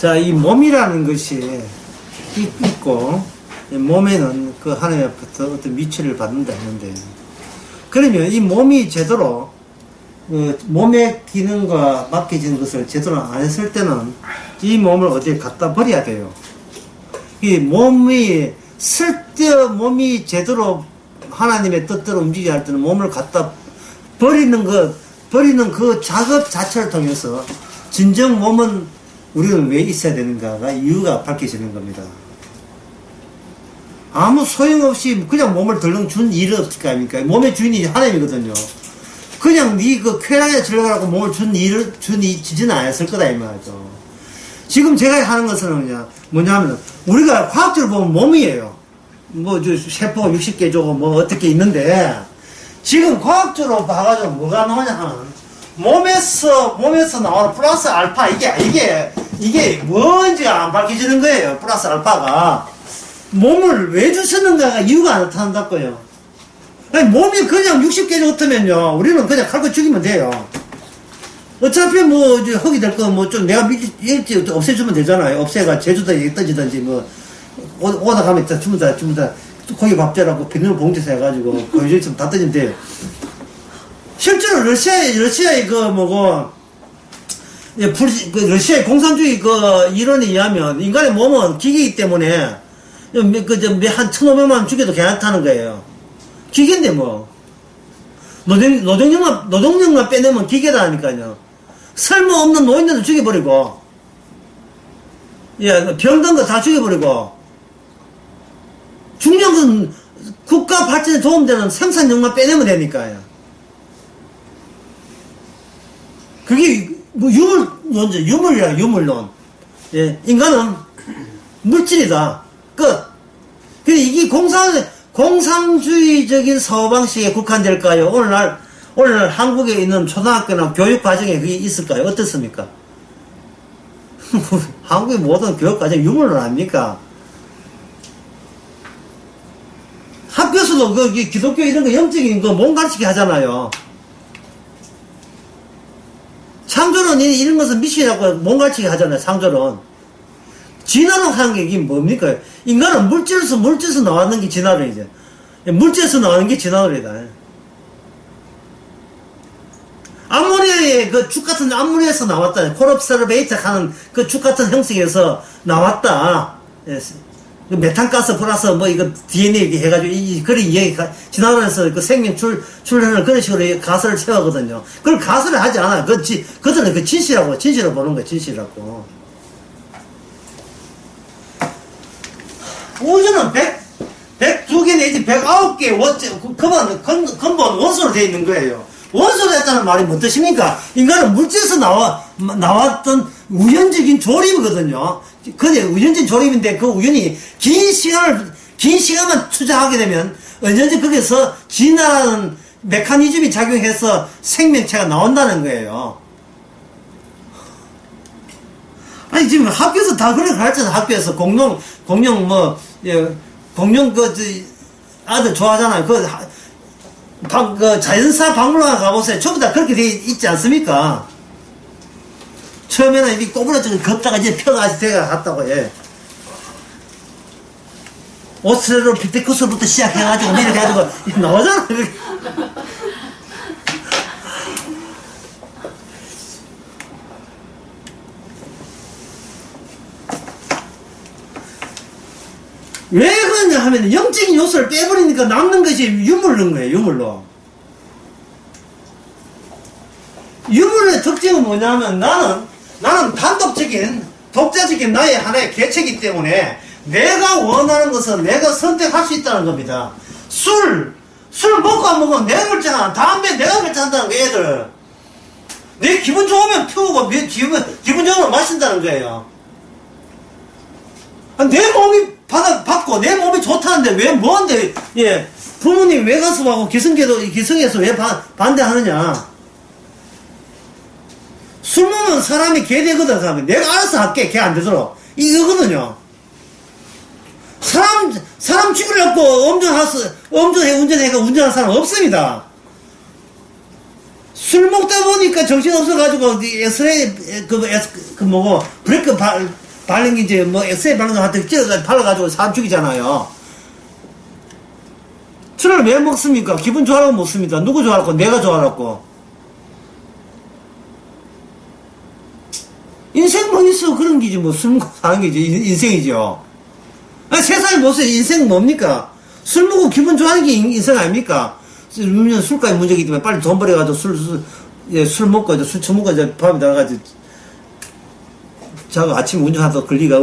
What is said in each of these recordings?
자, 이 몸이라는 것이 있고, 몸에는 그 하나님부터 어떤 미치를 받는다 했는데, 그러면 이 몸이 제대로, 몸의 기능과 맡겨진 것을 제대로 안 했을 때는 이 몸을 어디에 갖다 버려야 돼요. 이 몸이 몸이 제대로 하나님의 뜻대로 움직이게 할 때는 몸을 갖다 버리는 그 작업 자체를 통해서 진정 몸은 우리는 왜 있어야 되는가가 이유가 밝혀지는 겁니다. 아무 소용없이 그냥 몸을 덜렁 준 일은 없을 거 아닙니까? 몸의 주인이 하나님이거든요. 그냥 그 쾌락에 즐거라고 몸을 주지는 않았을 거다 이 말이죠. 지금 제가 하는 것은 뭐냐면 우리가 과학적으로 보면 몸이에요. 세포가 60개 조고 어떻게 있는데, 지금 과학적으로 봐가지고 뭐가 나오냐 하면, 몸에서 나오는 플러스 알파, 이게 뭔지가 안 밝혀지는 거예요. 플러스 알파가. 몸을 왜 주셨는가가 이유가 안 나타난다고요. 아니, 몸이 그냥 60개 정도면요, 우리는 그냥 칼고 죽이면 돼요. 어차피 흙이 될 거 좀 내가 일찍 없애주면 되잖아요. 없애가 제주도에 떠지든지 오다 가면 전부 다 고기 밥재라고 비닐 봉지에서 해가지고 거기 있으면 다 떠지면 돼요. 실제로 러시아의 러시아의 공산주의 이론에 의하면 인간의 몸은 기계이기 때문에 한 1,500만 죽여도 괜찮다는 거예요. 기계인데 노동력만 빼내면 기계다니까요. 쓸모없는 노인들도 죽여버리고, 병든 거 다 죽여버리고, 중요한 건 국가 발전에 도움되는 생산력만 빼내면 되니까요. 그게 유물이야, 유물론. 인간은 물질이다. 끝. 근데 이게 공산주의적인 사고방식에 국한될까요? 오늘날 한국에 있는 초등학교나 교육과정에 그게 있을까요? 어떻습니까? 한국의 모든 교육과정이 유물론 아닙니까? 학교에서도 기독교 이런 거 영적인 거 몸 가르치게 하잖아요. 창조론 이런 것은 미신이라고 몸 가르치게 하잖아요. 창조론. 진화론 하는 게 이게 뭡니까? 인간은 물질에서 나왔는 게 진화론이죠. 물질에서 나오는 게 진화론이다. 암모니아의 죽 같은 암모니아에서 나왔다. 콜옵서베이트 하는 그 죽 같은 형식에서 나왔다. 메탄가스 플러스 DNA 해가지고 그런 진화론에서 생명 출현을 그런 식으로 가설을 채우거든요. 그걸 가설을 하지 않아요. 그들은 진실로 보는 거예요. 진실이라고. 우주는 102개 내지 109개 근본 원소로 되어 있는 거예요. 원소로 했다는 말이 뭔 뜻입니까? 인간은 물질에서 나왔던 우연적인 조립이거든요. 그게 우연적인 조립인데 그 우연이 긴 시간만 투자하게 되면 언제든지 거기서 진화라는 메커니즘이 작용해서 생명체가 나온다는 거예요. 아니, 지금 학교에서 다 그렇게 가르쳐서 학교에서 공룡 아들 좋아하잖아요. 자연사 박물관 가보세요. 전부 다 그렇게 돼 있지 않습니까? 처음에는 이 꼬부라지고 걷다가 이제 펴가지고 갔다고, 오스트랄로피테쿠스부터 시작해가지고, 이렇게 해가지고, 나오잖아. 왜 그러냐 하면 영적인 요소를 빼버리니까 남는 것이 유물론 거예요. 유물의 특징은 뭐냐면 나는 단독적인 독자적인 나의 하나의 개체이기 때문에 내가 원하는 것은 내가 선택할 수 있다는 겁니다. 술 먹고 안 먹으면 내가 결정한다. 담배 내가 결정한다는 거예요. 애들 내 기분 좋으면 피우고 기분 좋으면 마신다는 거예요. 내 몸이 받고 내 몸이 좋다는데 왜 뭐한데 부모님 왜 가서 기성에서 왜 반대하느냐. 술 먹으면 사람이 개되거든. 사람이 내가 알아서 할게. 개 안 되도록 이거거든요. 사람 죽이려고 운전하는 사람 없습니다. 술 먹다 보니까 정신 없어가지고 브레이크 발령기 뭐 엑스레이 발령 같은 거 발라가지고 사람 죽이잖아요. 술을 왜 먹습니까? 기분 좋아라고 먹습니다. 누구 좋아라고? 내가 좋아라고. 인생 뭐 있어? 그런 게지. 뭐 술 먹고 사는 게지. 인생이죠. 아니, 세상에 무슨 인생 뭡니까? 술 먹고 기분 좋아하는 게 인생 아닙니까? 술까지 문제이기 때문에 빨리 돈 벌여가지고 술 먹고, 술 처먹고, 밤에 나가가지고, 자고 아침에 운전하다 걸리가,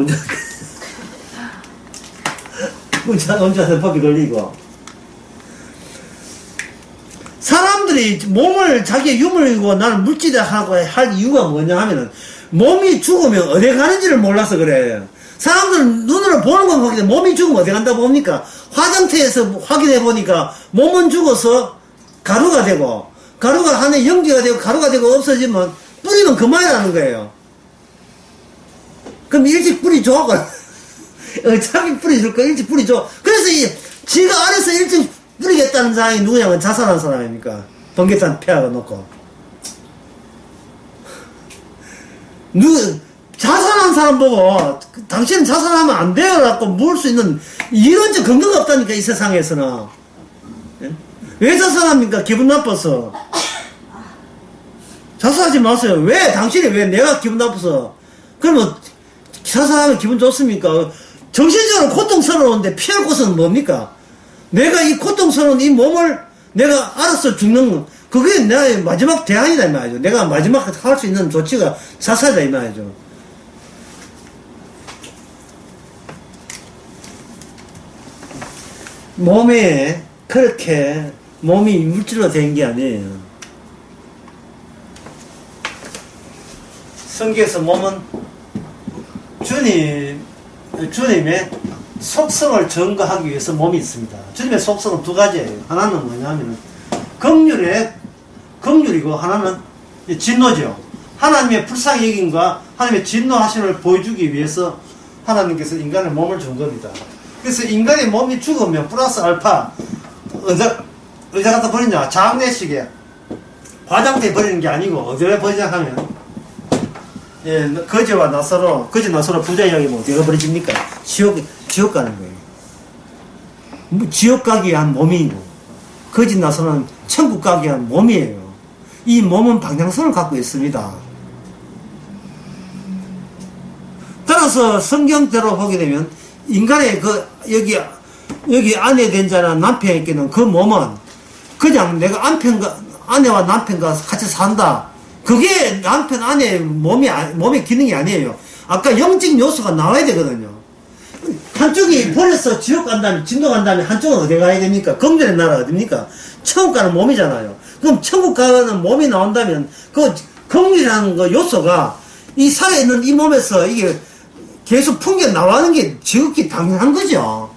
운전하다 법이 걸리고. 사람들이 몸을 자기의 유물이고 나는 물질을 하고 할 이유가 뭐냐 하면은 몸이 죽으면 어디 가는지를 몰라서 그래. 사람들은 눈으로 보는 건 확인해. 몸이 죽으면 어디 간다고 봅니까? 화장터에서 확인해 보니까 몸은 죽어서 가루가 되고, 가루가 안에 연기가 되고, 가루가 되고 없어지면 뿌리는 그만이라는 거예요. 그럼 일찍 뿌리 줘. 어차피 뿌리 줄 거 일찍 뿌리 줘. 그래서 지가 안에서 일찍 뿌리겠다는 사람이 누구냐면 자살한 사람입니까? 번개탄 폐하가 놓고. 자살한 사람 보고, 당신은 자살하면 안 돼요. 라고 물을 수 있는, 이런 근거가 없다니까, 이 세상에서는. 예? 왜 자살합니까? 기분 나빠서. 자살하지 마세요. 왜? 당신이 왜? 내가 기분 나빠서. 그러면, 자살하면 기분 좋습니까? 정신적으로 고통스러운데 피할 곳은 뭡니까? 내가 이 고통스러운 이 몸을 내가 알아서 죽는, 그게 내 마지막 대안이다, 이 말이죠. 내가 마지막 할 수 있는 조치가 자살이다, 이 말이죠. 몸에 그렇게 몸이 물질로 된 게 아니에요. 성경에서 몸은 주님의 속성을 증거하기 위해서 몸이 있습니다. 주님의 속성은 두 가지예요. 하나는 뭐냐면 긍휼이고 하나는 진노죠. 하나님의 불쌍히 여김과 하나님의 진노하심을 보여주기 위해서 하나님께서 인간의 몸을 준 겁니다. 그래서 인간의 몸이 죽으면 플러스 알파 의자 갖다 버리냐? 장례식에 화장대에 버리는 게 아니고 어디에 버리냐 하면 거지와 나사로 부자 이야기면 어디가 버려집니까? 지옥 가는 거예요. 지옥 가기 위한 몸이고 거지 나서는 천국 가기 위한 몸이에요. 이 몸은 방향성을 갖고 있습니다. 따라서 성경대로 보게 되면 인간의 여기 아내 된 자나 남편에게는 그 몸은 그냥 내가 아내와 남편과 같이 산다. 그게 남편, 아내 몸의 기능이 아니에요. 아까 영적 요소가 나와야 되거든요. 한쪽이 버려서 지옥 간다면, 진도 간다면 한쪽은 어디 가야 됩니까? 긍휼의 나라 어딥니까? 천국 가는 몸이잖아요. 그럼 천국 가는 몸이 나온다면 그 긍휼이라는 그 요소가 이 살아있는 이 몸에서 이게 계속 풍겨 나가는 게 지극히 당연한 거죠.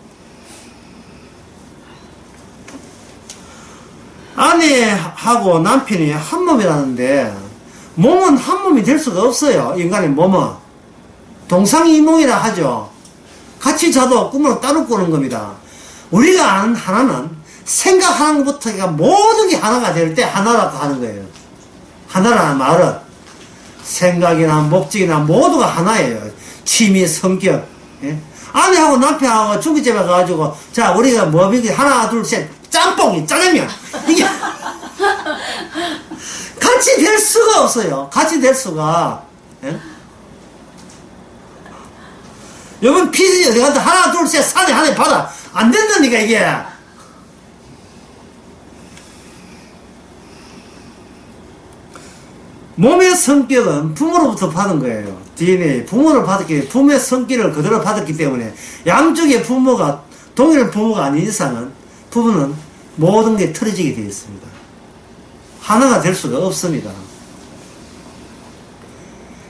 아내하고 남편이 한 몸이라는데 몸은 한 몸이 될 수가 없어요. 인간의 몸은 동상이몽이라 하죠. 같이 자도 꿈으로 따로 꾸는 겁니다. 우리가 아는 하나는 생각하는 것부터가 모든 게 하나가 될 때 하나라고 하는 거예요. 하나라는 말은 생각이나 목적이나 모두가 하나예요. 취미, 성격. 예? 아내하고 남편하고 중국집에 가가지고 자 우리가 뭐 하나 둘 셋 짬뽕이 짜장면 이게 같이 될 수가 없어요. 같이 될 수가. 예? 여러분 피지 어디 간다 하나 둘 셋 산에 하나 바다 안 된다니까 이게. 몸의 성격은 부모로부터 받은 거예요. DNA 부모를 받았기 부모의 성격을 그대로 받았기 때문에 양쪽의 부모가 동일 부모가 아닌 이상은 부부는 모든 게 틀어지게 되어 있습니다. 하나가 될 수가 없습니다.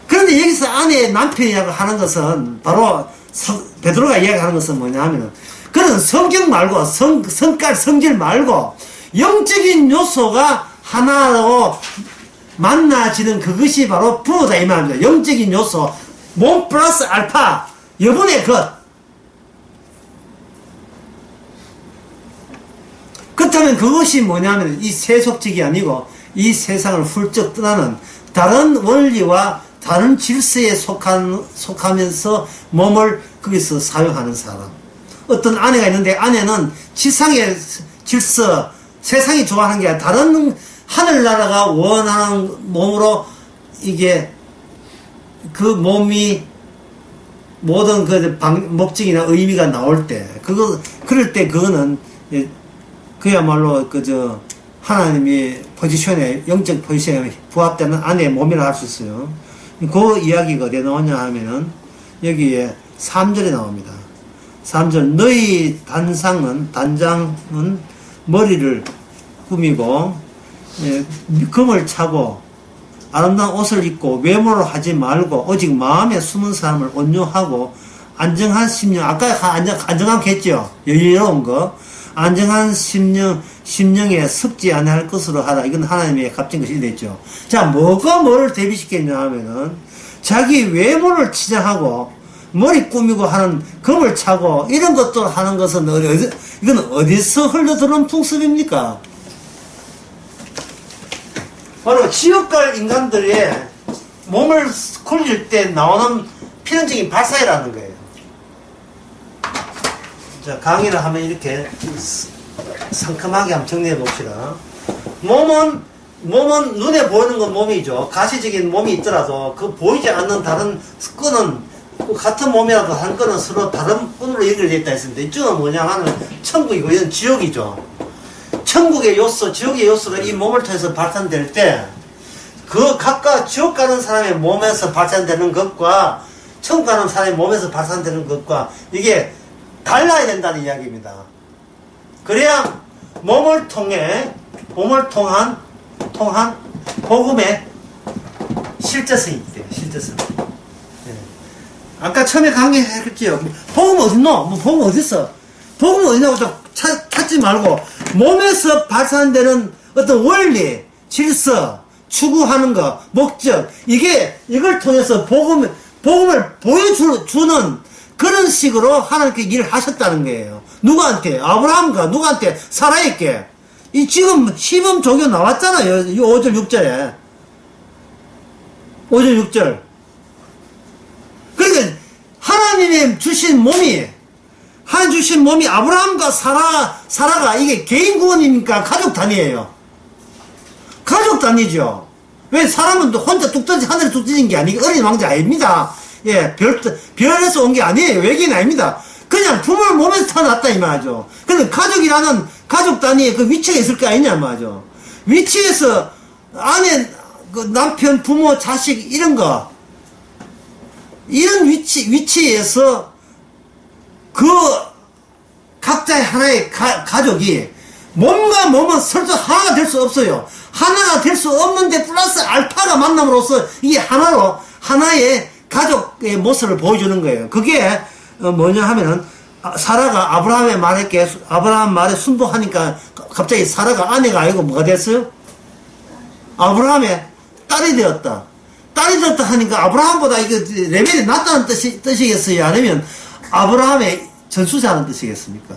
그런데 여기서 아내 남편이라고 하는 것은 바로 베드로가 이야기하는 것은 뭐냐 하면 그런 성격 말고 성깔 성질 말고 영적인 요소가 하나로 만나지는 그것이 바로 부부다 이 말입니다. 영적인 요소 몸 플러스 알파 여분의 것. 그렇다면 그것이 뭐냐면 이 세속적이 아니고 이 세상을 훌쩍 떠나는 다른 원리와 다른 질서에 속하면서 몸을 거기서 사용하는 사람. 어떤 아내가 있는데 아내는 지상의 질서, 세상이 좋아하는 게 아니라 다른 하늘나라가 원하는 몸으로 이게 그 몸이 모든 그 목적이나 의미가 나올 때, 그럴 때 그거는 그야말로 하나님이 포지션에, 영적 포지션에 부합되는 아내의 몸이라 할 수 있어요. 그 이야기가 어디에 나오냐 하면은 여기에 3절에 나옵니다. 3절, 너희 단장은 머리를 꾸미고 금을 차고 아름다운 옷을 입고 외모를 하지 말고 오직 마음에 숨은 사람을 온유하고 안정한 심령, 아까 안정한 했죠. 여유로운 거. 안정한 심령에 습지 아니할 것으로 하라. 이건 하나님의 값진 것이 됐죠. 자, 뭐가 뭐를 대비시켰냐 하면은 자기 외모를 치장하고 머리 꾸미고 하는 금을 차고 이런 것들 하는 것은 이건 어디서 흘러들어온 풍습입니까? 바로 지옥갈 인간들의 몸을 굴릴 때 나오는 필연적인 발사이라는 거예요. 자, 강의를 하면 이렇게 상큼하게 한번 정리해 봅시다. 몸은 눈에 보이는 건 몸이죠. 가시적인 몸이 있더라도 그 보이지 않는 다른 끈은 같은 몸이라도 한 끈은 서로 다른 끈으로 연결되어 있다 했습니다. 이쪽은 뭐냐 하면 천국이고 이건 지옥이죠. 천국의 요소, 지옥의 요소로 이 몸을 통해서 발산될 때 그 각각 지옥 가는 사람의 몸에서 발산되는 것과 천국 가는 사람의 몸에서 발산되는 것과 이게 달라야 된다는 이야기입니다. 그래야 몸을 통한 복음의 실제성이 있대요. 실제성. 네. 아까 처음에 강의했죠. 복음 어딨노? 복음 어딨어? 복음 어디냐고 찾지 말고 몸에서 발산되는 어떤 원리, 질서, 추구하는 거, 목적, 이걸 통해서 복음을 보여주는 그런 식으로 하나님께 일을 하셨다는 거예요. 누구한테? 아브라함과 누구한테? 사라에게. 지금 시범 종교 나왔잖아요. 5절, 6절에. 5절, 6절. 그러니까 하나님이 주신 몸이 아브라함과 사라가 이게 개인 구원입니까? 가족 단위예요. 가족 단위죠. 왜 사람은 혼자 하늘에 뚝 떠진 게 아니고 어린 왕자 아닙니다. 예, 별에서 온 게 아니에요. 외계인 아닙니다. 그냥 부모를 몸에서 태어났다 이 말이죠. 근데 가족이라는 가족 단위에 그 위치가 있을 거 아니냐 말이죠. 위치에서 아내, 남편, 부모, 자식 이런 위치에서 그 각자의 하나의 가족이 몸과 몸은 설사 하나가 될 수 없어요. 하나가 될 수 없는데 플러스 알파가 만남으로써 이게 하나의 가족의 모습을 보여주는 거예요. 그게 뭐냐 하면은 사라가 아브라함 말에 순복하니까 갑자기 사라가 아내가 아니고 뭐가 됐어요? 아브라함의 딸이 되었다. 딸이 되었다 하니까 아브라함보다 이거 레벨이 낮다는 뜻이겠어요? 아니면 아브라함의 전수자라는 뜻이겠습니까?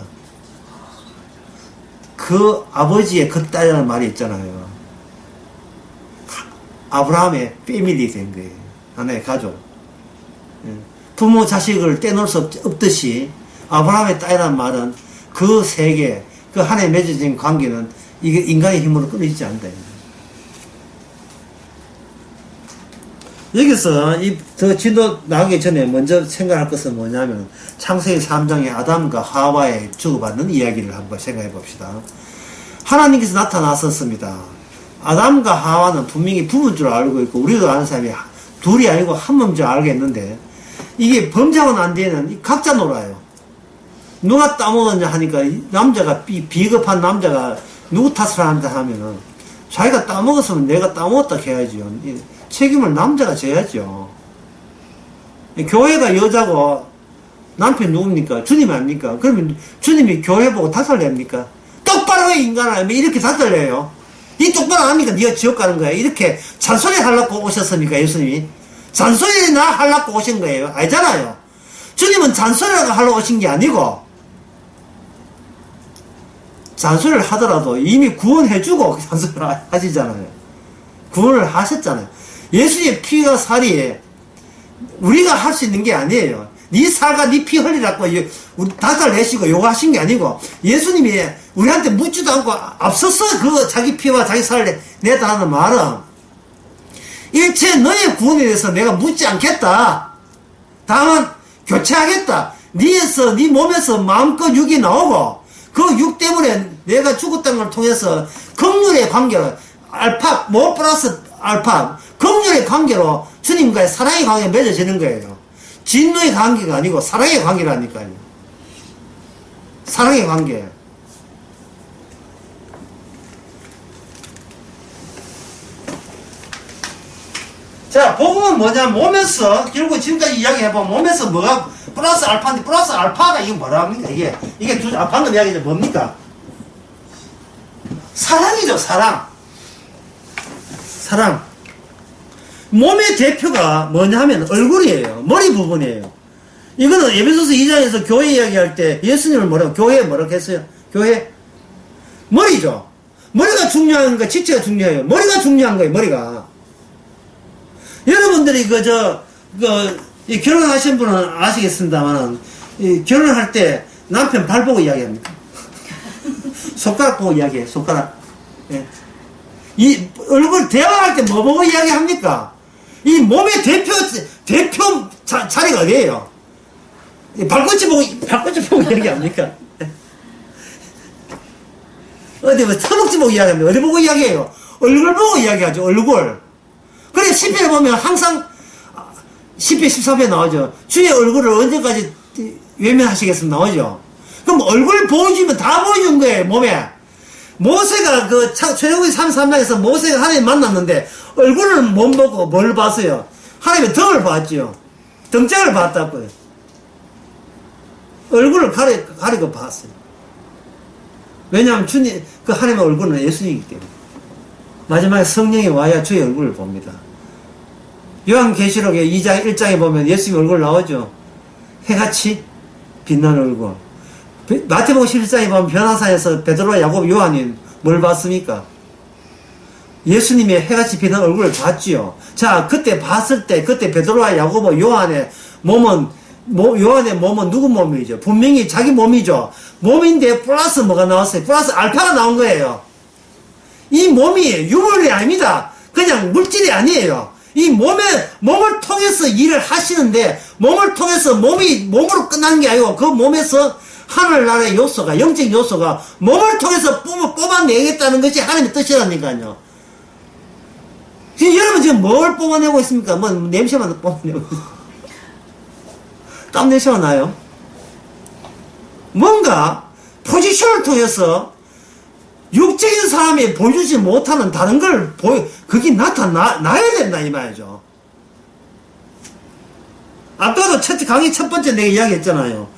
그 아버지의 그 딸이라는 말이 있잖아요. 아브라함의 패밀리 된 거예요. 하나의 가족. 부모 자식을 떼놓을 수 없듯이 아브라함의 딸이라는 말은 그 세계, 그 하나의 맺어진 관계는 이게 인간의 힘으로 끊어지지 않는다. 여기서 더 진도 나가기 전에 먼저 생각할 것은 뭐냐면 창세기 3장의 아담과 하와의 주고받는 이야기를 한번 생각해 봅시다. 하나님께서 나타났었습니다. 아담과 하와는 분명히 부부인 줄 알고 있고 우리도 아는 사람이 둘이 아니고 한 몸인 줄 알겠는데 이게 범죄하고 난 뒤에는 각자 놀아요. 누가 따먹었냐 하니까 남자가 비겁한 남자가 누구 탓을 한다 하면은 자기가 따먹었으면 내가 따먹었다 해야지요. 책임을 남자가 져야죠. 교회가 여자고 남편 누굽니까? 주님 아닙니까? 그러면 주님이 교회 보고 탓을 냅니까? 똑바로 해 인간아 이렇게 탓을 내요. 이 똑바로 안 합니까? 네가 지옥 가는 거야. 이렇게 잔소리 하려고 오셨습니까? 예수님이? 잔소리나 하려고 오신 거예요. 알잖아요. 주님은 잔소리라고 하려고 오신 게 아니고 잔소리를 하더라도 이미 구원해주고 잔소리를 하시잖아요. 구원을 하셨잖아요. 예수의 피가 살이 우리가 할 수 있는 게 아니에요. 네 살과 네 피 흘리라고 우리 닭살 내시고 요거 하신 게 아니고 예수님이 우리한테 묻지도 않고 앞서서 그 자기 피와 자기 살을 내다 하는 말은 일체 너의 구원에 대해서 내가 묻지 않겠다. 다만 교체하겠다. 네 몸에서 마음껏 육이 나오고 그 육 때문에 내가 죽었다는 걸 통해서 긍휼의 관계로 알파 모 플러스 알파 긍휼의 관계로 주님과의 사랑의 관계가 맺어지는 거예요. 진노의 관계가 아니고 사랑의 관계라니까요. 사랑의 관계. 자, 복음은 뭐냐? 몸에서, 결국 지금까지 이야기해보면 몸에서 뭐가 플러스 알파인데 플러스 알파가 이게 뭐라 합니까? 이게 방금 이야기죠. 뭡니까? 사랑이죠, 사랑. 사랑. 몸의 대표가 뭐냐 하면 얼굴이에요. 머리 부분이에요. 이거는 에베소서 2장에서 교회 이야기할 때 예수님을 교회에 뭐라고 했어요? 교회? 머리죠. 머리가 중요한 거, 지체가 중요해요. 머리가 중요한 거예요, 머리가. 여러분들이 결혼하신 분은 아시겠습니다만, 결혼할 때 남편 발 보고 이야기합니까? 손가락 보고 이야기해요, 손가락. 예. 이 얼굴 대화할 때 뭐 보고 이야기합니까? 이 몸의 대표 자리가 어디에요? 발꿈치 보고 이야기합니까? 어디 허벅지 보고 이야기합니까? 어디 보고 이야기해요? 얼굴 보고 이야기하죠, 얼굴. 그래, 10회를 보면 항상 10회, 13회 나오죠. 주의 얼굴을 언제까지 외면하시겠습니까? 나오죠. 그럼 얼굴 보여주면 다 보여준 거예요, 몸에. 모세가 출애굽기 33장에서 모세가 하나님 만났는데 얼굴을 못 보고 뭘 봤어요? 하나님의 등을 봤죠. 등짝을 봤다고요. 얼굴을 가리고 봤어요. 왜냐하면 하나님의 얼굴은 예수님이기 때문에. 마지막에 성령이 와야 주의 얼굴을 봅니다. 요한계시록의 2장 1장에 보면 예수님 얼굴 나오죠. 해같이 빛나는 얼굴. 마태복음 11장에 보면 변화산에서 베드로와 야곱, 요한이 뭘 봤습니까? 예수님의 해같이 빛나는 얼굴을 봤지요. 자, 그때 봤을 때 그때 베드로와 야곱, 요한의 몸은 누구 몸이죠? 분명히 자기 몸이죠. 몸인데 플러스 뭐가 나왔어요? 플러스 알파가 나온 거예요. 이 몸이 유물이 아닙니다. 그냥 물질이 아니에요. 이 몸을 통해서 일을 하시는데, 몸을 통해서 몸으로 끝나는 게 아니고, 그 몸에서 하늘나라의 요소가, 영적 요소가 몸을 통해서 뽑아내겠다는 것이 하나님의 뜻이라니까요. 지금 여러분 지금 뭘 뽑아내고 있습니까? 뭐, 냄새만 뽑아내고 땀 냄새가 나요? 뭔가, 포지션을 통해서 육적인 사람이 보여주지 못하는 다른 걸 그게 나야 된다, 이 말이죠. 아까도 강의 첫 번째 내가 이야기했잖아요.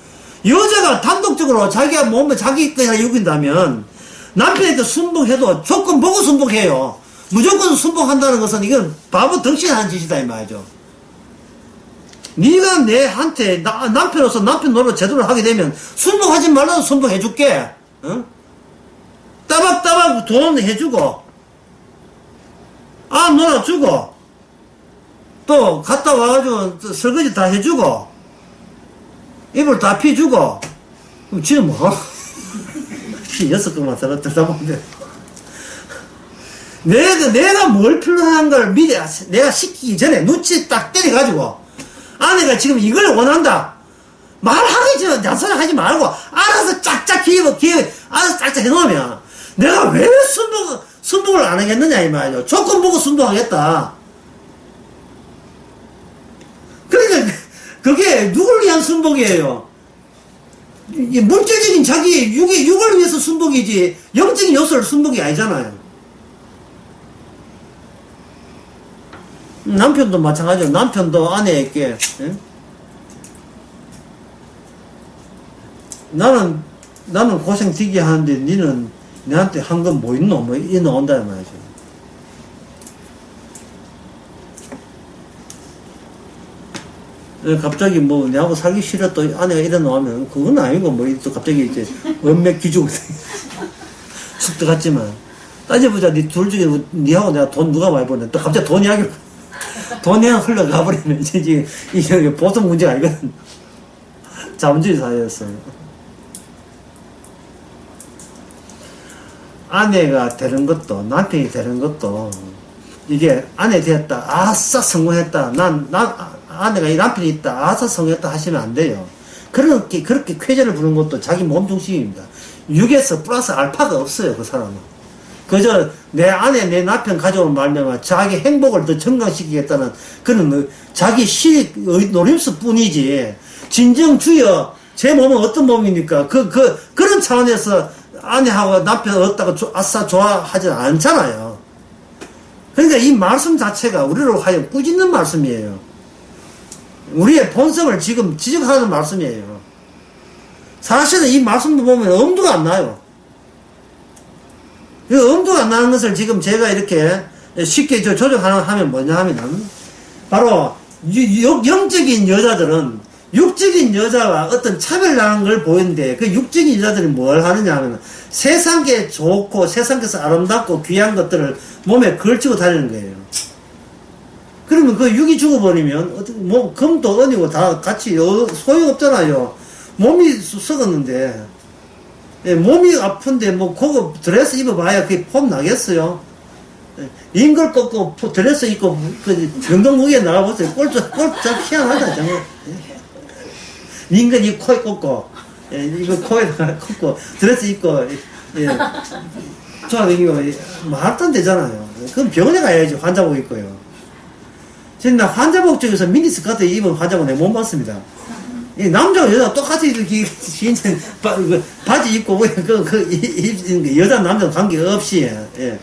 여자가 단독적으로 자기가 몸을 자기 거에 여긴다면 남편한테 순복해도 조건 보고 순복해요. 무조건 순복한다는 것은 이건 바보 덩신하는 짓이다, 이 말이죠. 네가 내한테 남편으로서 남편 노릇 제대로 하게 되면 순복하지 말라도 순복해줄게. 응? 따박따박 돈 해주고, 놀아주고, 또 갔다 와가지고 설거지 다 해주고, 이불 다 피주고, 그럼 지는 뭐? 6건만 들다 보는데. 내가 뭘 필요한 걸 미리 내가 시키기 전에 눈치 딱 때려가지고, 아내가 지금 이걸 원한다. 말하기 전에 잔소리 하지 말고, 알아서 짝짝 알아서 짝짝 해놓으면, 내가 왜 순복을 안 하겠느냐, 이 말이죠. 조건 보고 순복하겠다. 그러니까, 그게 누굴 위한 순복이에요? 물질적인 자기 육을 위해서 순복이지, 영적인 요소를 순복이 아니잖아요. 남편도 마찬가지로, 남편도 아내에게, 예? 나는 고생 되게 하는데, 니는 내한테 한 건 뭐 있노? 뭐, 이 나온다, 말이죠. 갑자기 뭐, 내하고 살기 싫어 또 아내가 이래 놓으면, 그건 아니고, 뭐, 또 갑자기 이제, 원맥 기죽, 쑥 들어갔지만, 따져보자, 니 둘 중에, 니하고 내가 돈 누가 많이 버네. 또 갑자기 돈 이야기를. 돈 그냥 흘러가 버리면 이게 보통 문제가 아니거든. 자본주의 사회였어요. 아내가 되는 것도, 남편이 되는 것도, 이게 아내 되었다, 아싸 성공했다, 아내가 이 남편이 있다, 아싸 성공했다 하시면 안 돼요. 그렇게 쾌재를 부르는 것도 자기 몸 중심입니다. 6에서 플러스 알파가 없어요, 그 사람은. 그저 내 아내, 내 남편 가져오는 말면 자기 행복을 더 증강시키겠다는 그런 자기 노림수 뿐이지, 진정주여, 제 몸은 어떤 몸입니까? 그런 차원에서 아내하고 남편 얻다가 아싸 좋아하지 않잖아요. 그러니까 이 말씀 자체가 우리로 하여 꾸짖는 말씀이에요. 우리의 본성을 지금 지적하는 말씀이에요. 사실은 이 말씀도 보면 엄두가 안 나요. 이 엄두가 안 나는 것을 지금 제가 이렇게 쉽게 조정하면 뭐냐 하면, 바로 영적인 여자들은 육적인 여자와 어떤 차별나는 걸 보이는데, 그 육적인 여자들이 뭘 하느냐 하면 세상에 좋고 세상에서 아름답고 귀한 것들을 몸에 걸치고 다니는 거예요. 그러면 그 육이 죽어버리면 뭐 금도 은이고 다 같이 소용없잖아요. 몸이 썩었는데, 몸이 아픈데 뭐 그거 드레스 입어봐야 그게 폼 나겠어요. 인걸 꺾고 드레스 입고 그 경동무게에 나가보세요. 꼴짝 희한하다 정말. 인근이 코에 꽂고, 이거 코에 꽂고, 드레스 입고, 좋아다니고, 말도 안 되잖아요. 그럼 병원에 가야지, 환자복 입고요. 지금 나 환자복 중에서 미니스커트 입은 환자복 내가 못 봤습니다. 남자와 여자 똑같이 이렇게, 바지 입고, 여자, 남자 관계없이, 예.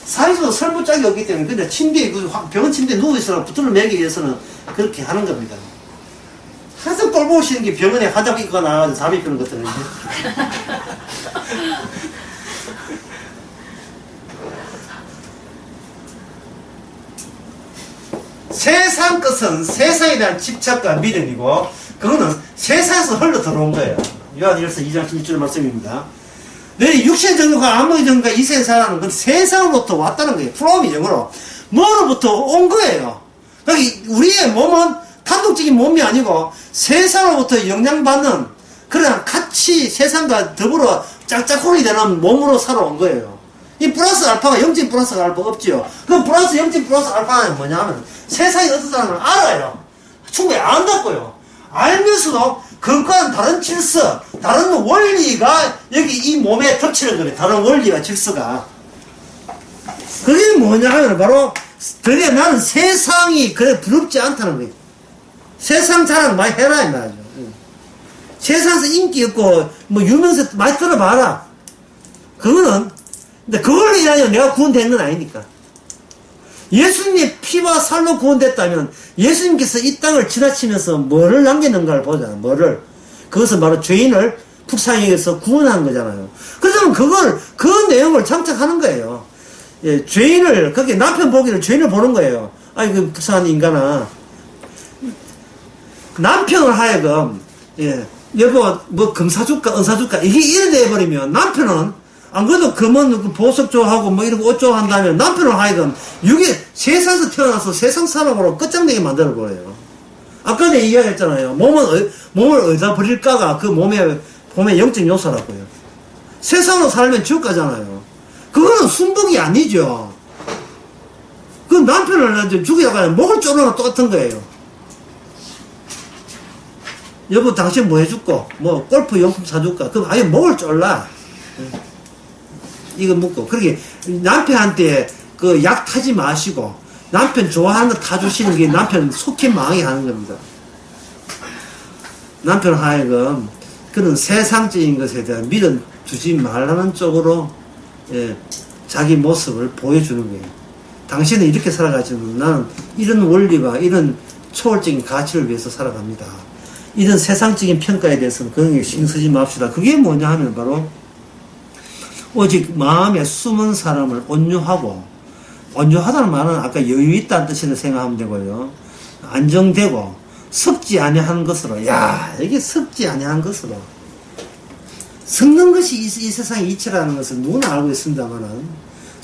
사회적으로 설부짝이 없기 때문에, 근데 침대에, 병원 침대에 누워있으라 붙들어 매기 위해서는 그렇게 하는 겁니다. 항상 꼴 보시는 게 병원에 환자복 입고 나와서 잠이 끄는 것들인데. 세상 것은 세상에 대한 집착과 믿음이고, 그거는 세상에서 흘러 들어온 거예요. 요한일서 2장 16절 말씀입니다. 너희 육신의 정욕과 암의 정욕과 이세의 사랑은 그 세상으로부터 왔다는 거예요. 프롬이 영어로. 뭐로부터 온 거예요. 그러니까 우리의 몸은 단독적인 몸이 아니고 세상으로부터 영향받는 그런 같이 세상과 더불어 짝짝꿍이 되는 몸으로 살아온 거예요. 이 플러스 알파가 0진 플러스 알파가 없지요. 그 플러스 0진 플러스 알파는 뭐냐면 세상이 어떻다는 걸 알아요. 충분히 안다고요. 알면서도 그것과는 다른 질서, 다른 원리가 여기 이 몸에 덮치는 거예요. 다른 원리와 질서가. 그게 뭐냐 하면 바로 그게 나는 세상이 그래 부럽지 않다는 거예요. 세상 자랑 많이 해라 이 말이죠. 세상에서 인기 없고 뭐 유명세 많이 들어봐라. 그거는 근데 그걸로 인하여 내가 구원된 건 아니니까. 예수님의 피와 살로 구원됐다면 예수님께서 이 땅을 지나치면서 뭐를 남겼는가를 보잖아. 뭐를. 그것은 바로 죄인을 북상에서 구원한 거잖아요. 그러면 그 내용을 장착하는 거예요. 예, 죄인을, 그렇게 남편 보기를 죄인을 보는 거예요. 아이, 그 북상한 인간아. 남편을 하여금, 예, 여보, 뭐, 금사 줄까, 은사 줄까, 이게 이래 돼버리면 남편은 안 그래도 금은 보석 좋아하고 뭐 이런 거 옷 좋아한다면 남편을 하여금 세상에서 태어나서 세상 사람으로 끝장내게 만들어버려요. 아까 내가 이야기했잖아요. 몸을 어디다 버릴까가 그 몸의 영적 요소라고요. 세상으로 살면 지옥 가잖아요. 그거는 순복이 아니죠. 그 남편을 죽이다가 목을 쪼르나 똑같은 거예요. 여보 당신 뭐 해줄까? 뭐 골프 용품 사줄까? 그럼 아예 목을 쫄라. 이거 묻고. 그렇게 남편한테 그 약 타지 마시고 남편 좋아하는 거 타주시는 게 남편 속히 망하게 하는 겁니다. 남편 하여금 그런 세상적인 것에 대한 믿음 주지 말라는 쪽으로 예, 자기 모습을 보여주는 거예요. 당신은 이렇게 살아가지만 나는 이런 원리와 이런 초월적인 가치를 위해서 살아갑니다. 이런 세상적인 평가에 대해서는 그런 게 신경 쓰지 맙시다. 그게 뭐냐 하면 바로 오직 마음에 숨은 사람을 온유하다는 말은 아까 여유 있다는 뜻으로 생각하면 되고요. 안정되고 섞지 아니하는 것으로. 야, 이게 섞지 아니하는 것으로. 섞는 것이 이 세상의 이치라는 것을 누구나 알고 있습니다만은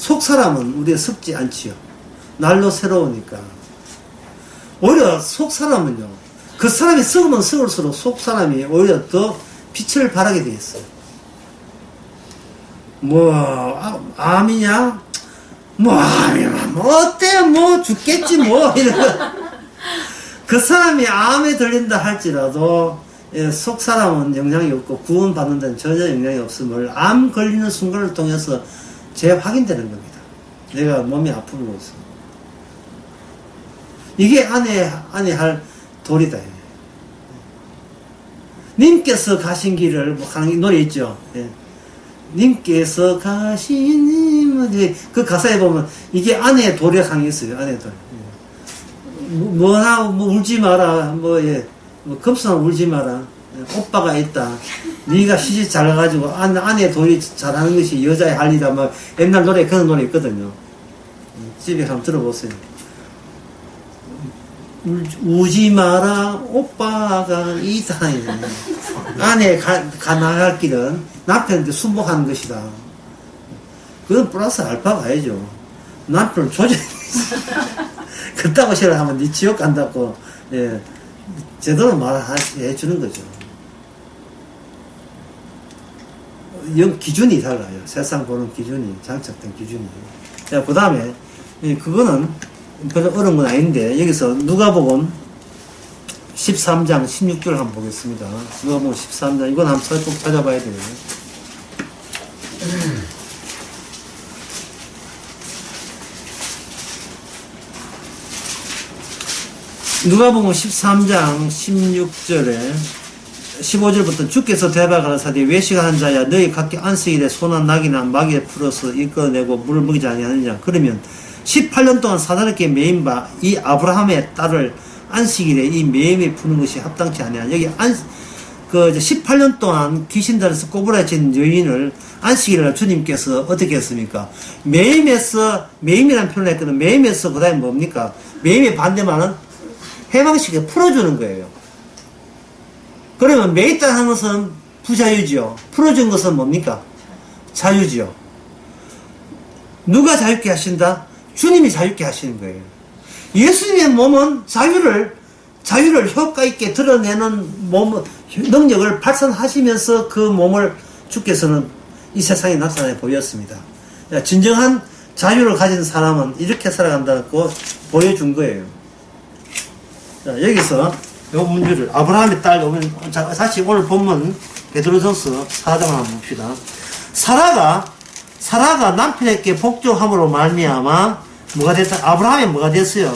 속 사람은 우리가 썩지 않지요. 날로 새로우니까. 오히려 속 사람은요, 그 사람이 썩으면 썩을수록 속 사람이 오히려 더 빛을 발하게 되어 있어요. 암이냐? 암이야. 어때? 죽겠지, 이런. 그 사람이 암에 걸린다 할지라도, 속 사람은 영향이 없고, 구원받는 데는 전혀 영향이 없음을 암 걸리는 순간을 통해서 재확인되는 겁니다. 내가 몸이 아프고서. 이게 안에 할 도리다. 님께서 가신 길을, 노래 있죠? 예. 님께서 가신, 그 가사에 보면, 이게 아내의 도리가 강해 있어요, 아내의 도리. 울지 마라, 급성 울지 마라. 오빠가 있다. 네가 시집 잘 가지고, 아내의 도리 잘하는 것이 여자의 할 일이다. 옛날 노래, 그런 노래 있거든요. 집에 한번 들어보세요. 우지 마라, 오빠가 있다. 아내 나갈 길은 남편한테 순복하는 것이다. 그건 플러스 알파가 아니죠. 남편을 조절해. 그따고 싫어 하면 네 지옥 간다고, 제대로 말해 주는 거죠. 기준이 달라요. 세상 보는 기준이, 장착된 기준이. 자, 그 다음에, 그거는 별로 어려운 건 아닌데, 여기서 누가복음 13장 16절 한번 보겠습니다. 누가복음 13장, 이건 한번 꼭 찾아봐야 돼요. 누가복음 13장 16절에 15절부터 주께서 대답하사되 외식하는 자야 너희 각기 안식일에 소나 낙이나 마귀에 풀어서 이끌어내고 물을 먹이지 아니하느냐. 그러면 18년 동안 사단에게 매인 바 이 아브라함의 딸을 안식일에 이 매임에 푸는 것이 합당치 아니하냐. 여기 18년 동안 귀신들에서 꼬부라진 여인을 안식일을 주님께서 어떻게 했습니까? 매임이라는 표현을 했거든. 매임에서 그 다음에 뭡니까? 매임의 반대말은 해방식에 풀어주는 거예요. 그러면 매있다는 것은 부자유지요. 풀어준 것은 뭡니까? 자유지요. 누가 자유케 하신다? 주님이 자유케 하시는 거예요. 예수님의 몸은 자유를 효과 있게 드러내는 능력을 발산하시면서 그 몸을 주께서는 이 세상에 나타내 보였습니다. 진정한 자유를 가진 사람은 이렇게 살아간다고 보여준 거예요. 자, 여기서 이 문제를 아브라함의 딸 오면 다시 오늘 본문 베드로전서 4장을 한번 봅시다. 사라가 남편에게 복종함으로 말미암아 뭐가 됐다? 아브라함이 뭐가 됐어요?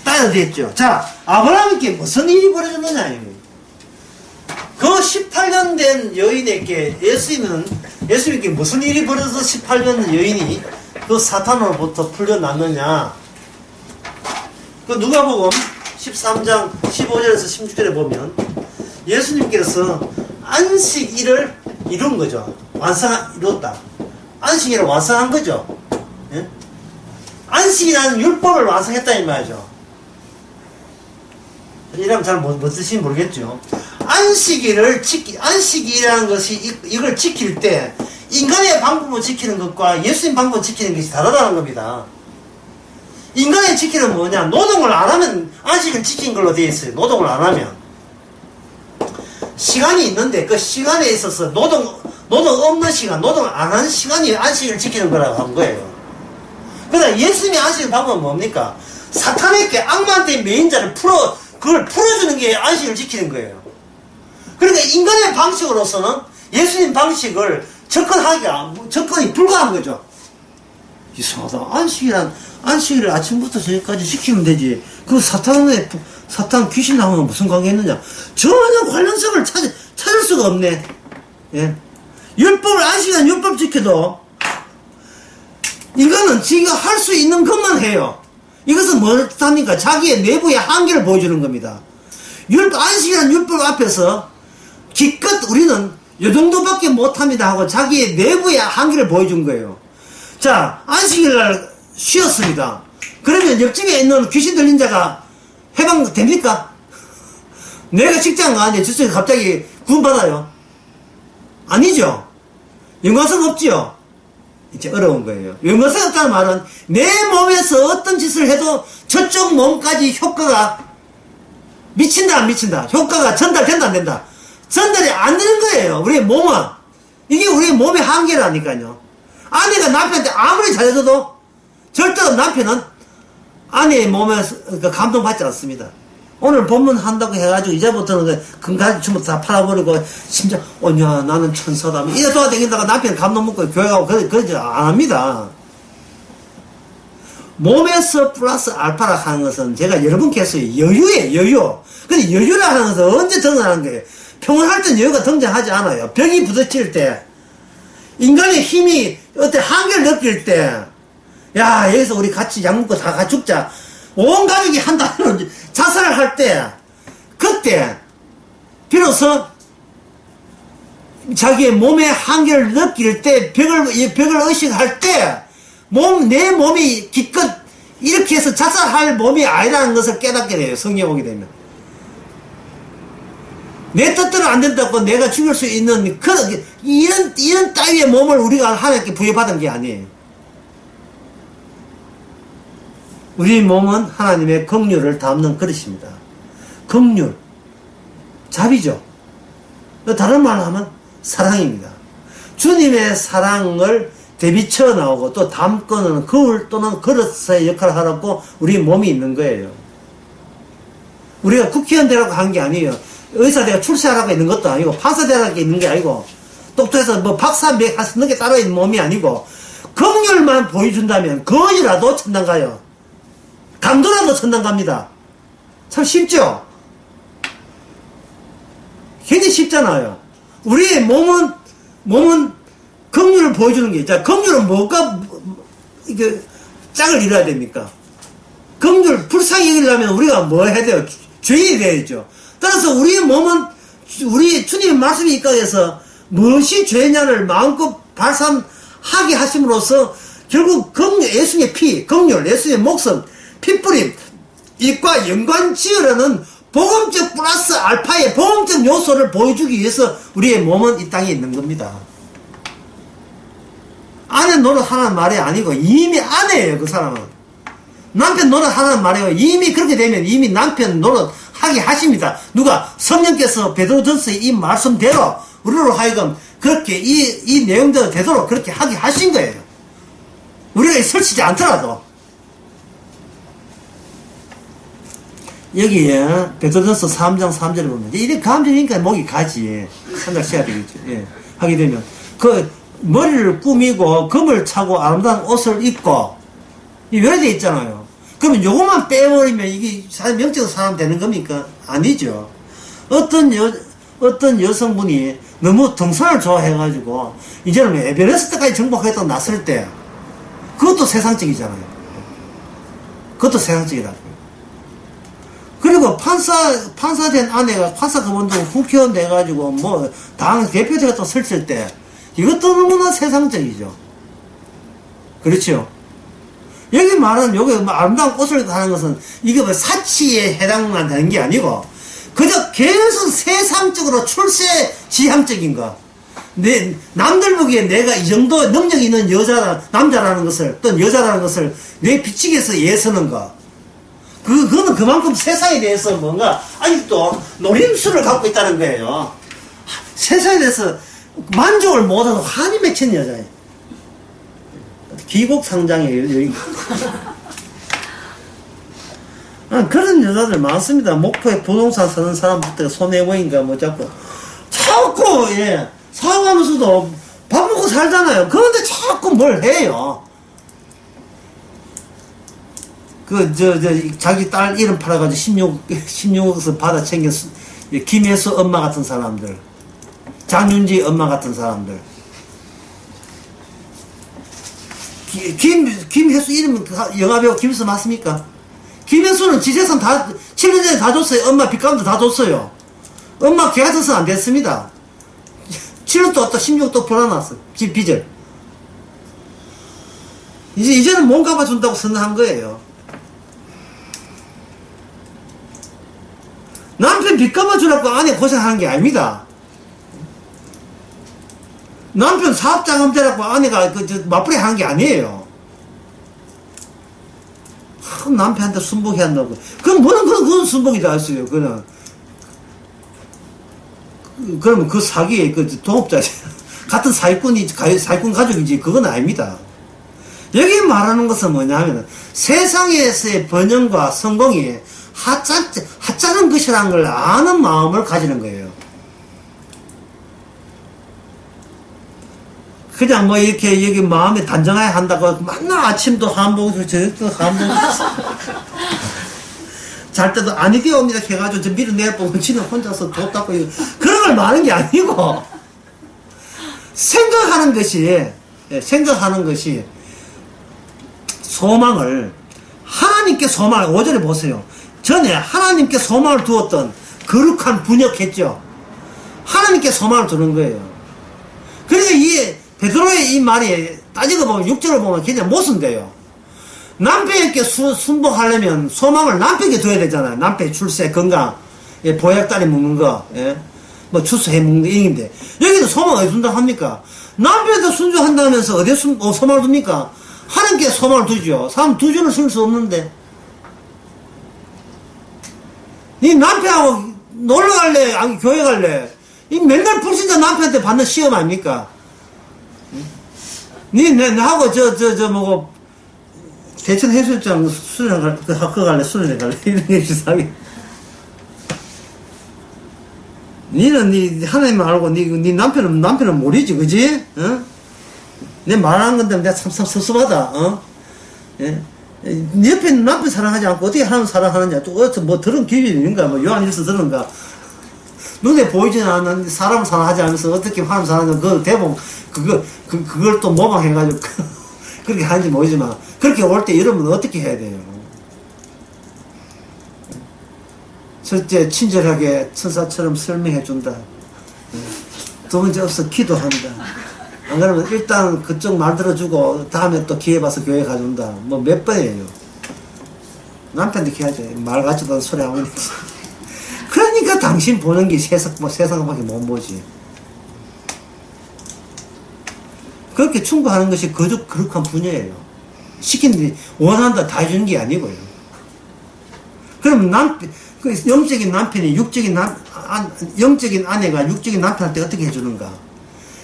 딸이 됐죠. 자, 아브라함에게 무슨 일이 벌어졌느냐? 그 18년 된 여인에게 예수님께 무슨 일이 벌어져서 18년 여인이 그 사탄으로부터 풀려났느냐? 그 누가복음 13장 15절에서 16절에 보면 예수님께서 안식일을 이룬 거죠. 이뤘다. 안식일을 완성한 거죠. 예? 안식이라는 율법을 완성했다 이 말이죠. 이러면 잘 못 드시면 모르겠죠. 안식이라는 것이 이걸 지킬 때 인간의 방법을 지키는 것과 예수님 방법을 지키는 것이 다르다는 겁니다. 인간의 지키는 뭐냐? 노동을 안 하면 안식을 지킨 걸로 되어 있어요. 노동을 안 하면. 시간이 있는데 그 시간에 있어서 노동 없는 시간, 노동을 안 하는 시간이 안식을 지키는 거라고 한 거예요. 그러나 예수님의 안식의 방법은 뭡니까? 사탄에게 악마한테 매인 자를 그걸 풀어주는 게 안식을 지키는 거예요. 그러니까 인간의 방식으로서는 예수님 방식을 접근이 불가한 거죠. 이상하다. 안식일을 아침부터 저녁까지 지키면 되지. 그 사탄 귀신 나오면 무슨 관계 있느냐? 전혀 관련성을 찾을 수가 없네. 예. 안식일은 율법 지켜도 이거는 지가 할 수 있는 것만 해요. 이것은 뭘 뜻합니까? 자기의 내부의 한계를 보여주는 겁니다. 안식이라는 율법 앞에서 기껏 우리는 이 정도밖에 못합니다 하고 자기의 내부의 한계를 보여준 거예요. 자, 안식일날 쉬었습니다. 그러면 옆집에 있는 귀신 들린 자가 해방됩니까? 내가 직장 가는데 저쪽에 갑자기 구원받아요? 아니죠. 연관성 없지요. 이제 어려운 거예요. 영어에서 없다는 말은 내 몸에서 어떤 짓을 해도 저쪽 몸까지 효과가 미친다 안 미친다, 효과가 전달된다 안 된다, 전달이 안 되는 거예요. 우리의 몸은. 이게 우리의 몸의 한계라니까요. 아내가 남편한테 아무리 잘해줘도 절대로 남편은 아내의 몸에서 감동받지 않습니다. 오늘 본문 한다고 해가지고 이제부터는 금가지 전부 다 팔아버리고 심지어 야 나는 천사다 이래 도와다닌다가 남편 감동 먹고 교회 가고 그러지 안 합니다. 몸에서 플러스 알파라 하는 것은 제가 여러 번 했어요. 여유예요, 여유. 근데 여유라 하는 것은 언제 등장하는 거예요? 평온할 땐 여유가 등장하지 않아요. 벽이 부딪힐 때, 인간의 힘이 어때 한계를 느낄 때, 야 여기서 우리 같이 약 먹고 다 같이 죽자, 온 가족이 한다는 자살을 할 때, 그때 비로소 자기의 몸의 한계를 느낄 때, 벽을 의식할 때, 내 몸이 기껏 이렇게 해서 자살할 몸이 아니라는 것을 깨닫게 돼요. 성경에 오게 되면. 내 뜻대로 안 된다고 내가 죽일 수 있는 이런 따위의 몸을 우리가 하나님께 부여받은 게 아니에요. 우리 몸은 하나님의 긍휼을 담는 그릇입니다. 긍휼, 자비죠. 다른 말로 하면 사랑입니다. 주님의 사랑을 대비쳐 나오고 또 담고는 거울 또는 그릇의 역할을 하라고 우리 몸이 있는 거예요. 우리가 국회의원 되라고 한 게 아니에요. 의사 되가 출세하라고 있는 것도 아니고 판사 되라고 있는 게 아니고 똑똑해서 뭐 박사 몇 하는 게 따로 있는 몸이 아니고 긍휼만 보여준다면 거지라도 천당 가요. 강도라도 천당 갑니다. 참 쉽죠? 굉장히 쉽잖아요. 우리의 몸은 긍휼을 보여주는 게 있잖아. 긍휼은 뭐가 이게 짝을 이뤄야 됩니까? 긍휼 불쌍히 여기려면 우리가 뭐 해야 돼요? 죄인이 돼야죠. 따라서 우리의 몸은 우리 주님의 말씀이 입각해서 무엇이 죄냐를 마음껏 발산하게 하심으로써 결국 예수의 피, 긍휼, 예수의 목숨, 핏뿌림, 이과 연관 지으려는 복음적 플러스 알파의 복음적 요소를 보여주기 위해서 우리의 몸은 이 땅에 있는 겁니다. 아내 노릇하는 말이 아니고 이미 아내예요. 그 사람은 남편 노릇하는 말이에요. 이미 그렇게 되면 이미 남편 노릇하게 하십니다. 누가? 성령께서 베드로전서의 이 말씀대로 우리로 하여금 그렇게 이 내용대로 되도록 그렇게 하게 하신 거예요. 우리가 설치지 않더라도. 여기에 베드로전서 3장 3절을 보면 이렇게 감정이니까 목이 가지. 한달 쉬어야 되겠죠. 예. 하게 되면 머리를 꾸미고 금을 차고 아름다운 옷을 입고 이래 돼 있잖아요. 그러면 요것만 빼버리면 이게 영적인 사람 되는 겁니까? 아니죠. 어떤 여성분이 너무 등산을 좋아해가지고 이제는 에베레스트까지 정복하겠다고 났을 때 그것도 세상적이잖아요. 그것도 세상적이다. 그리고 판사된 아내가 판사 그만두고 국회의원 돼가지고 뭐 당 대표자가 또 설칠 때 이것도 너무나 세상적이죠. 그렇죠. 여기 말하는 여기 아름다운 옷을 하는 것은 이게 뭐 사치에 해당만 되는 게 아니고 그저 계속 세상적으로 출세지향적인 거. 남들 보기에 내가 이 정도 능력 있는 남자라는 것을 또 여자라는 것을 내 비치기 위해서 애쓰는 거. 그거는 그만큼 세상에 대해서 뭔가 아직도 노림수를 갖고 있다는 거예요. 세상에 대해서 만족을 못하고 한이 맺힌 여자예요. 기곡상장이에요. 그런 여자들 많습니다. 목포에 부동산 사는 사람부터 손해보인가 뭐 자꾸 사업하면서도 밥 먹고 살잖아요. 그런데 자꾸 뭘 해요. 자기 딸 이름 팔아가지고 16억에서 받아 챙긴 김혜수 엄마 같은 사람들, 장윤지 엄마 같은 사람들. 김혜수 이름 영화배우 김혜수 맞습니까? 김혜수는 지재산 7년 전에 다 줬어요. 엄마 빚감도 다 줬어요. 엄마 계약서는 안 됐습니다. 7년 또 16억 불어났어. 빚을. 이제는 몸 갚아준다고 선언한 거예요. 남편 빚 갚아주라고 아내 고생하는 게 아닙니다. 남편 사업자금 되라고 아내가 맞벌이 하는 게 아니에요. 남편한테 순복해야 한다고. 그건 순복이다 했어요. 그러면 그 사기의 동업자지. 같은 사기꾼 가족이지. 그건 아닙니다. 여기 말하는 것은 뭐냐면, 세상에서의 번영과 성공이 하찮은 것이라는 걸 아는 마음을 가지는 거예요. 그냥 이렇게 여기 마음에 단정해야 한다고 맨날 아침도 한복, 저녁도 한복, 잘 때도 아니게 옵니다. 해가지고 저 밀어내보면 지는 혼자서 도 닦고 그런 걸 말하는 게 아니고 생각하는 것이 소망을 하나님께 소망을 5절에 보세요. 전에 하나님께 소망을 두었던 거룩한 분역했죠. 하나님께 소망을 두는 거예요. 그러니까 이 베드로의 이 말이 따지고 보면 6절을 보면 굉장히 못쓴데요. 남편에게 순복하려면 소망을 남편에게 둬야 되잖아요. 남편의 출세, 건강, 보약다리 먹는 거, 추수해 먹는 거, 이인데 여기도 소망을 어디 둔다 합니까? 남편한테 순종한다면서 어디에 소망을 둡니까? 하나님께 소망을 두죠. 사람 두 줄을 쓸 수 없는데. 니 남편하고 놀러 갈래? 아니, 교회 갈래? 이 맨날 불신자 남편한테 받는 시험 아닙니까? 니, 나하고 대천 해수욕장 그거 갈래? 수련회 갈래? 이런 게 비슷하게. 니는 하나님 알고, 니 남편은 모르지, 그지? 어? 내 말하는 건데 내가 참 섭섭하다, 예? 니 옆에 남편 사랑하지 않고 어떻게 하나님 사랑하느냐? 또 어디서 들은 기준이 있는가? 요한일서 들은가? 눈에 보이지는 않는 사람을 사랑하지 않으면서 어떻게 하나님 사랑하냐? 그 대부분, 그걸 또 모방해가지고, 그렇게 하는지 모르지만, 그렇게 올 때 여러분은 어떻게 해야 돼요? 첫째, 친절하게 천사처럼 설명해준다. 두 번째, 없어 기도한다. 안 그러면 일단 그쪽 말 들어주고, 다음에 또 기회 봐서 교회 가준다. 몇 번이에요. 남편도 해야죠. 말 같지도 않은 소리 하고 있는 그러니까 당신 보는 게 세상밖에 못 보지. 그렇게 충고하는 것이 거룩한 분야예요. 시킨 일이 원한다 다 해주는 게 아니고요. 그럼 영적인 남편이 영적인 아내가 육적인 남편한테 어떻게 해주는가?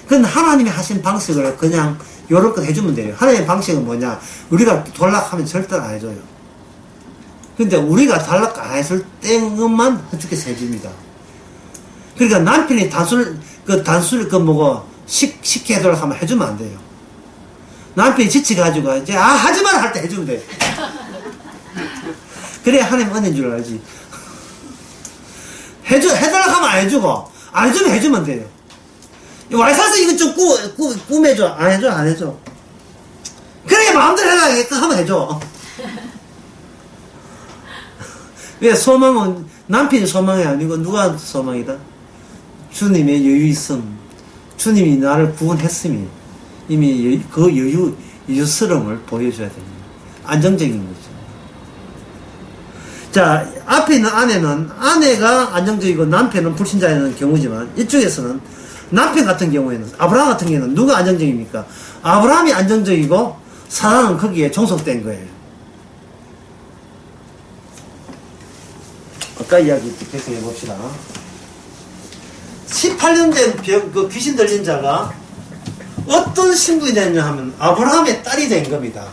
그건 하나님이 하신 방식을 그냥 요렇게 해주면 돼요. 하나님의 방식은 뭐냐? 우리가 돌락하면 절대 안 해줘요. 근데 우리가 단락 안 했을 때만 주께서 해줍니다. 그러니까 남편이 쉽게 해달라고 하면 해주면 안 돼요. 남편이 지쳐가지고, 이제, 하지마! 할 때 해주면 돼요. 그래야 하나님 은혜인 줄 알지. 해달라고 하면 안 해주고, 안 해주면 해주면 돼요. 와이사스 이거 좀 꾸며줘. 안 해줘. 그래, 마음대로 해라. 하면 해줘. 왜 소망은, 남편이 소망이 아니고, 누가 소망이다? 주님의 여유 있음. 주님이 나를 구원했음이 이미 그 여유스러움을 보여줘야 됩니다. 안정적인 거죠. 자, 앞에 있는 아내가 안정적이고 남편은 불신자인 경우지만 이쪽에서는 남편 같은 경우에는 아브라함 같은 경우에는 누가 안정적입니까? 아브라함이 안정적이고 사라는 거기에 종속된 거예요. 아까 이야기 계속 해봅시다. 18년 된 그 귀신 들린 자가 어떤 신분이 됐냐 하면 아브라함의 딸이 된 겁니다.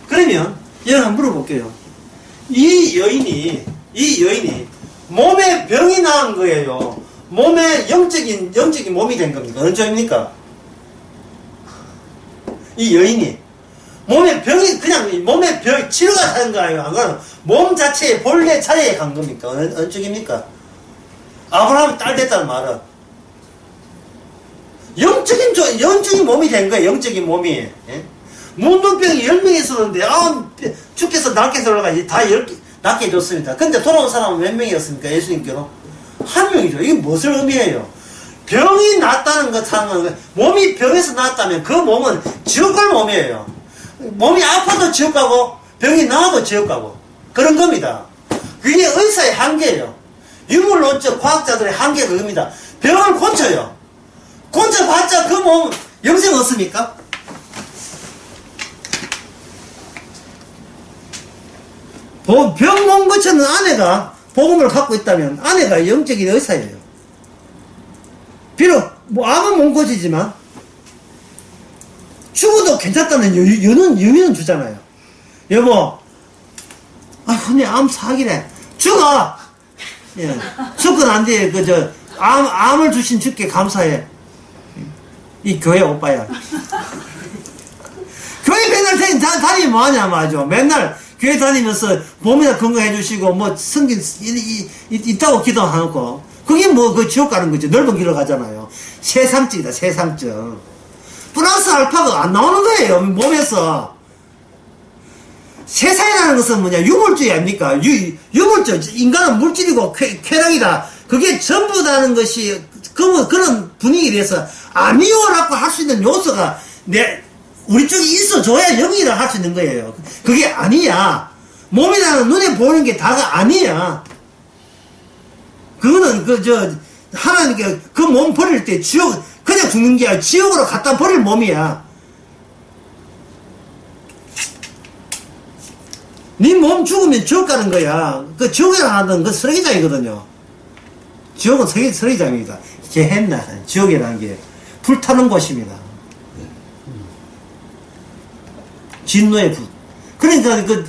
그러면 여러분 한번 물어볼게요. 이 여인이 몸에 병이 나은 거예요. 몸에 영적인 몸이 된 겁니까? 어느 쪽입니까? 이 여인이 몸에 병이 그냥 몸에 병 치료가 되는 거예요. 안 그러면 몸 자체의 본래 자리에 간 겁니까? 어느 쪽입니까? 아브라함이 딸 됐다는 말은 영적인 몸이 된 거예요. 영적인 몸이. 예? 문둥병이 10명이 있었는데 주께서 낫게 해달라고 다 낫게 해줬습니다. 근데 돌아온 사람은 몇 명이었습니까? 예수님께로? 한 명이죠. 이게 무엇을 의미해요? 병이 낫다는 것은 몸이 병에서 낫다면 그 몸은 지옥 갈 몸이에요. 몸이 아파도 지옥 가고 병이 나아도 지옥 가고 그런 겁니다. 그게 의사의 한계예요. 유물론적 과학자들의 한계가 그겁니다. 병을 고쳐요. 곤쳐봤자 그 몸 영생 없습니까? 병 못 고치는 아내가 복음을 갖고 있다면 아내가 영적인 의사예요. 비록 뭐 암은 못 고치지만 죽어도 괜찮다는 여유는 주잖아요. 여보, 언니 암 사기래. 죽어! 예. 죽고 난 뒤에 암을 주신 주께 감사해. 이 교회 오빠야. 교회 맨날 다니면 뭐하냐 말이죠. 맨날 교회 다니면서 몸이나 건강해 주시고 뭐 성경 있다고 기도하고 그게 뭐 그 지옥 가는 거지. 넓은 길로 가잖아요. 세상증이다, 세상증. 플러스 알파가 안 나오는 거예요, 몸에서. 세상이라는 것은 뭐냐, 유물주의 아닙니까? 유물주. 인간은 물질이고 쾌락이다. 그게 전부다는 것이, 그런 분위기에서 아니오라고 할 수 있는 요소가 우리 쪽에 있어줘야 영이라 할 수 있는 거예요. 그게 아니야. 몸이라는 눈에 보이는 게 다가 아니야. 그거는 하나님께 그 몸 버릴 때 그냥 죽는 게 아니라 지옥으로 갖다 버릴 몸이야. 네 몸 죽으면 지옥 가는 거야. 그 지옥이라 하는 그 쓰레기장이거든요. 지옥은 쓰레기장입니다. 게헨나, 지옥이라는 게 불타는 곳입니다. 진노의 불. 그러니까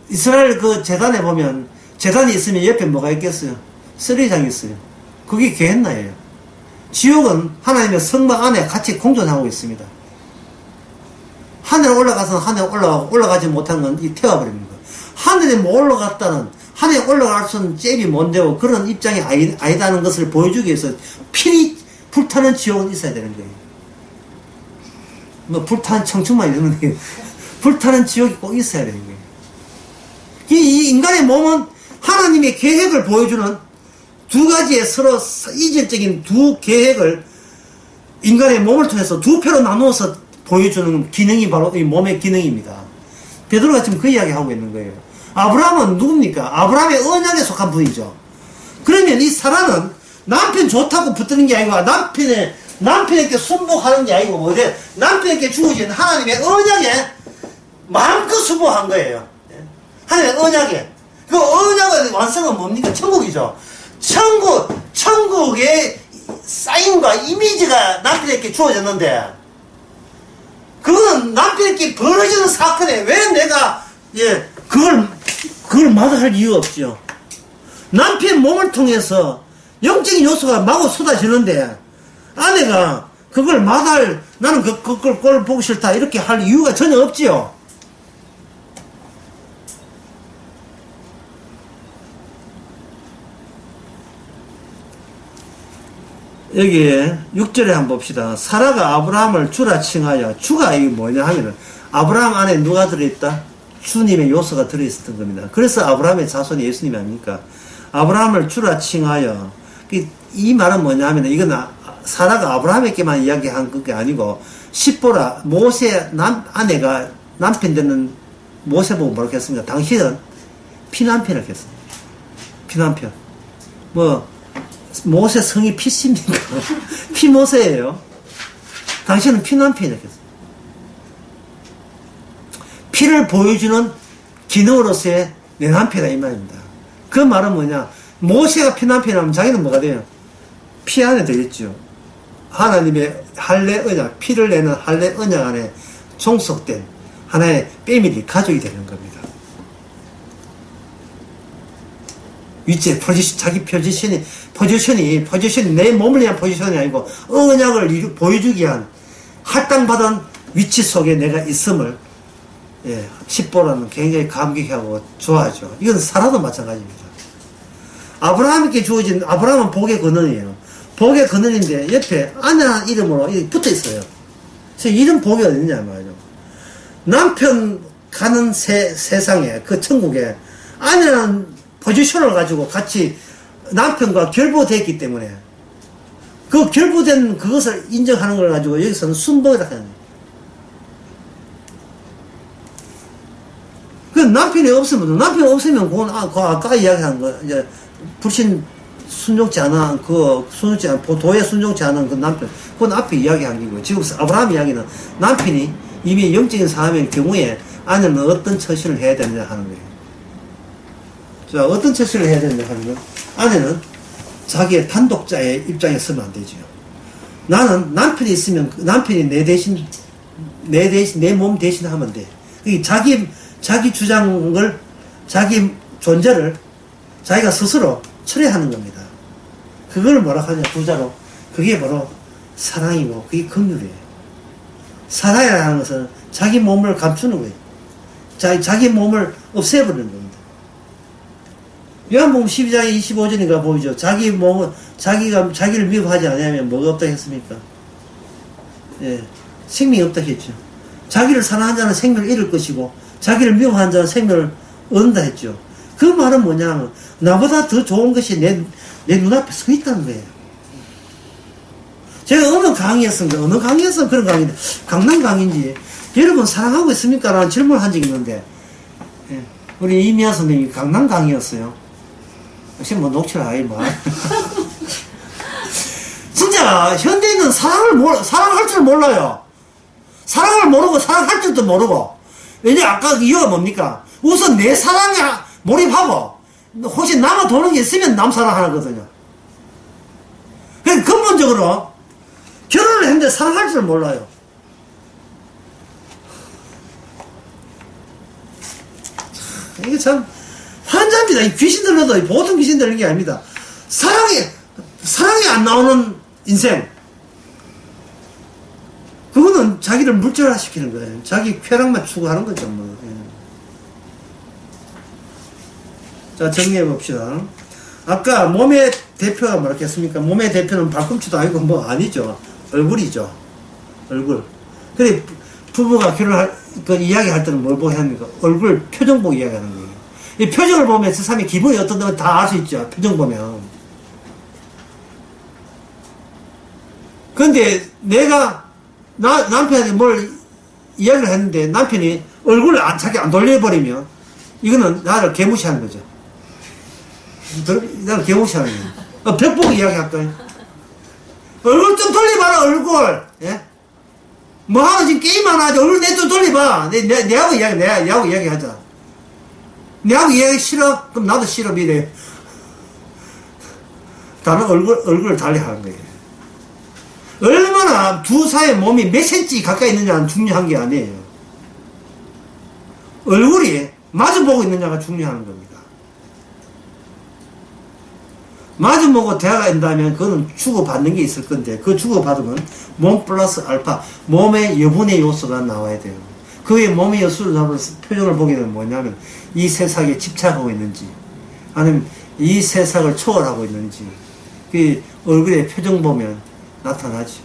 이스라엘 재단에 보면 재단이 있으면 옆에 뭐가 있겠어요? 쓰레기장이 있어요. 그게 게헨나예요. 지옥은 하나님의 성막 안에 같이 공존하고 있습니다. 하늘에 올라가서 하늘에 올라가지 못한 건 태워버립니다. 하늘에 못 올라갔다는, 하늘에 올라갈 수 있는 잽이 뭔데요? 그런 입장이 아니다는 것을 보여주기 위해서 불타는 지옥은 있어야 되는 거예요. 뭐 불타는 청춘만 이러는 게 불타는 지옥이 꼭 있어야 되는 거예요. 이 인간의 몸은 하나님의 계획을 보여주는 두 가지의 서로 이질적인 두 계획을 인간의 몸을 통해서 두 패로 나누어서 보여주는 기능이 바로 이 몸의 기능입니다. 베드로가 지금 그 이야기 하고 있는 거예요. 아브라함은 누굽니까? 아브라함의 언약에 속한 분이죠. 그러면 이 사람은 남편 좋다고 붙드는 게 아니고 남편에게 순복하는 게 아니고 뭐래? 남편에게 주어진 하나님의 언약에 마음껏 순복한 거예요. 하나님의 언약에. 그 언약의 완성은 뭡니까? 천국이죠. 천국의 사인과 이미지가 남편에게 주어졌는데, 그거는 남편에게 벌어지는 사건에 왜 내가, 그걸 마다할 이유가 없죠. 남편 몸을 통해서 영적인 요소가 마구 쏟아지는데, 아내가 그걸 나는 그걸 보기 싫다, 이렇게 할 이유가 전혀 없지요. 여기에 6절에 한번 봅시다. 사라가 아브라함을 주라 칭하여, 주가 이게 뭐냐 하면은 아브라함 안에 누가 들어있다? 주님의 요소가 들어있었던 겁니다. 그래서 아브라함의 자손이 예수님이 아닙니까? 아브라함을 주라 칭하여, 이 말은 뭐냐 하면 이건 사라가 아브라함에게만 이야기한 게 아니고 십보라 모세 아내가 남편 되는 모세 보고 뭐라고 했습니까? 당신은 피남편을 했습니다. 피남편. 모세 성이 피씨입니까? 피모세예요. 당신은 피남편이라고 했어요. 피를 보여주는 기능으로서의 내 남편이다 이 말입니다. 그 말은 뭐냐? 모세가 피남편이라면 자기는 뭐가 돼요? 피 안에 들어있죠. 하나님의 할례 언약, 피를 내는 할례 언약 안에 종속된 하나의 패밀리, 가족이 되는 겁니다. 위치에 자기 포지션이 내 몸을 위한 포지션이 아니고 언약을 보여주기 위한 할당받은 위치 속에 내가 있음을 십보라는 굉장히 감격하고 좋아하죠. 이건 사라도 마찬가지입니다. 아브라함에게 주어진, 아브라함은 복의 근원이에요. 복의 근원인데 옆에 아내라는 이름으로 붙어 있어요. 그래서 이름 복이 어딨냐 말이죠. 남편 가는 세상에, 그 천국에 아내라는 포지션을 가지고 같이 남편과 결부되었기 때문에 그 결부된 그것을 인정하는 걸 가지고 여기서는 순복이라고 하는 거예요. 그 남편이 없으면 그건 아까 이야기한 거, 이제 불신 순종치 않은, 도에 순종치 않은 그 남편, 그건 앞에 이야기한 거고, 지금 아브라함 이야기는 남편이 이미 영적인 사람일 경우에 아내는 어떤 처신을 해야 되느냐 하는 거예요. 자, 어떤 처신을 해야 되느냐 하면, 아내는 자기의 단독자의 입장에 서면 안 되죠. 나는 남편이 있으면, 남편이 내 몸 대신 하면 돼. 자기 주장을, 자기 존재를 자기가 스스로 철회하는 겁니다. 그걸 뭐라 하냐, 부자로. 그게 바로 사랑이고, 그게 긍휼이에요. 사랑이라는 것은 자기 몸을 감추는 거예요. 자기 몸을 없애버리는 겁니다. 요한복음 12장에 25절인가 보이죠. 자기를 미워하지 않으면 뭐가 없다 했습니까? 예, 생명이 없다 했죠. 자기를 사랑하는 자는 생명을 잃을 것이고, 자기를 미워하는 자는 생명을 얻는다 했죠. 그 말은 뭐냐면, 나보다 더 좋은 것이 내 눈앞에 서 있다는 거예요. 제가 어느 강의에서 그런 강의인데, 강남 강의인지, 여러분 사랑하고 있습니까? 라는 질문을 한 적이 있는데, 예, 우리 이미아 선생님이 강남 강의였어요. 역시 뭐 녹취를 하기 뭐. 진짜, 현대인은 사랑할 줄 몰라요. 사랑을 모르고, 사랑할 줄도 모르고. 왜냐, 아까 그 이유가 뭡니까? 우선 내 사랑에 몰입하고, 혹시 남아 도는 게 있으면 남 사랑하거든요. 그러니까 근본적으로, 결혼을 했는데 사랑할 줄 몰라요. 이게 참, 환자입니다. 이 귀신 들려도 보통 귀신 들리는 게 아닙니다. 사랑이 안 나오는 인생. 그거는 자기를 물질화시키는 거예요. 자기 쾌락만 추구하는 거죠, 뭐. 자, 정리해 봅시다. 아까 몸의 대표가 뭐랬겠습니까? 몸의 대표는 발꿈치도 아니고 뭐 아니죠. 얼굴이죠. 얼굴. 그래, 부부가 이야기할 때는 뭘 보고 합니까? 얼굴 표정 보고 이야기하는 거예요. 이 표정을 보면 저 사람의 기분이 어떤지 다 알 수 있죠. 표정 보면. 근데 내가 남편한테 뭘 이야기를 했는데 남편이 얼굴을 자기 안 돌려버리면 이거는 나를 개무시하는 거죠. 나를 개무시하는 거예요. 벽 보고 이야기할까요? 얼굴 좀 돌려봐라, 얼굴. 예? 뭐 하나 지금 게임 하나 하지. 얼굴 내 좀 돌려봐. 내하고 이야기하자. 내하고 이야기 싫어? 그럼 나도 싫어, 미래. 다른 얼굴을 달리하는 거예요. 얼마나 두 사람의 몸이 몇 cm 가까이 있느냐는 중요한 게 아니에요. 얼굴이 마주보고 있느냐가 중요한 겁니다. 마주보고 대화가 된다면 그거는 주고받는 게 있을 건데, 그 주고받으면 몸 플러스 알파, 몸의 여분의 요소가 나와야 돼요. 그의 몸의 요소를 잡아서 표정을 보게 되면 뭐냐면, 이 세상에 집착하고 있는지, 아니면 이 세상을 초월하고 있는지, 그 얼굴의 표정 보면 나타나죠.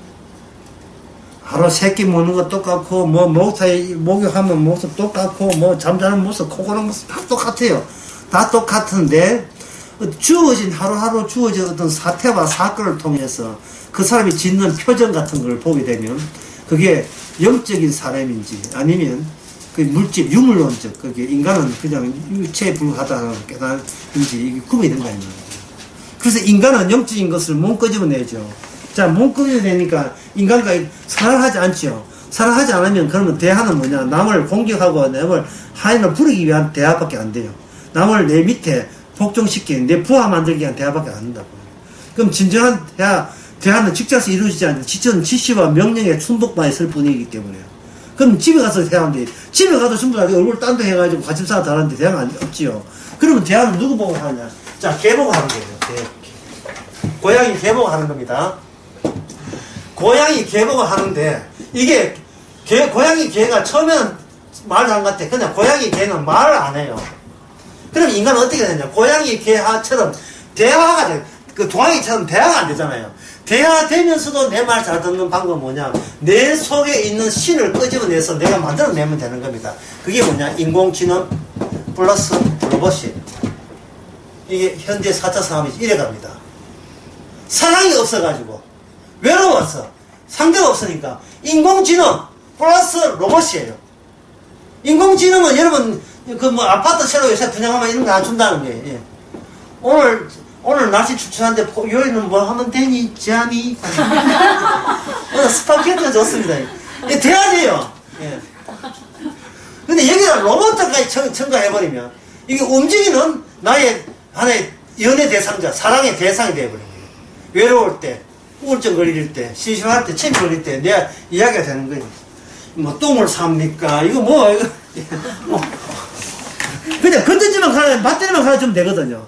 하루 새끼 먹는 거 똑같고, 목욕하면 모습 똑같고, 잠자는 모습, 코 고는 모습 다 똑같아요. 다 똑같은데, 하루하루 주어진 어떤 사태와 사건을 통해서 그 사람이 짓는 표정 같은 걸 보게 되면, 그게 영적인 사람인지, 아니면 그 물질, 유물론적, 그게 인간은 그냥 유체에 불과하다는 깨달음인지, 이게 구분이 된다, 이 말이에요. 그래서 인간은 영적인 것을 못 끄집어내죠. 자, 못 끄집어내니까 인간과 사랑하지 않죠. 사랑하지 않으면 그러면 대화는 뭐냐? 남을 공격하고 남을 하인을 부르기 위한 대화밖에 안 돼요. 남을 내 밑에 복종시키는, 내 부하 만들기 위한 대화밖에 안 한다고. 그럼 진정한 대화는 직장에서 이루어지지 않는 지시와 명령의 충족만 있을 뿐이기 때문에요. 그럼 집에 가서 대화하는데, 집에 가도 전부 다 얼굴 딴 데 해가지고 관심사가 다른데 대화가 없지요. 그러면 대화는 누구 보고 하냐? 자, 개 보고 하는 거예요. 고양이 개 보고 하는 겁니다. 고양이 개 보고 하는데, 이게 고양이 개가 처음에는 말을 안 같아. 그냥 고양이 개는 말을 안 해요. 그럼 인간은 어떻게 되냐? 고양이 개처럼 대화가 돼. 그 동양이처럼 대화가 안 되잖아요. 대화되면서도 내 말 잘 듣는 방법은 뭐냐? 내 속에 있는 신을 끄집어내서 내가 만들어내면 되는 겁니다. 그게 뭐냐? 인공지능 플러스 로봇이. 이게 현재 4차 산업이 이래갑니다. 사랑이 없어가지고 외로워서 상대가 없으니까 인공지능 플러스 로봇이에요. 인공지능은 여러분 아파트 새로 요새 분양하면 이런 거 안 준다는 거예요. 예. 오늘 오늘 날씨 추천한데 요리는 뭐 하면 되니? 지하니? 오늘 스파게티가 좋습니다. 예, 돼야 돼요. 예. 근데 여기다 로봇까지 첨가해버리면 이게 움직이는 나의 하나의 연애 대상자, 사랑의 대상이 되어버린 거예요. 외로울 때, 우울증 걸릴 때, 심심할 때, 침이 걸릴 때 내가 이야기가 되는 거예요. 뭐 똥을 삽니까? 이거 뭐 이거 뭐. 그냥 건전지만 갈아, 배터리만 갈아주면 되거든요.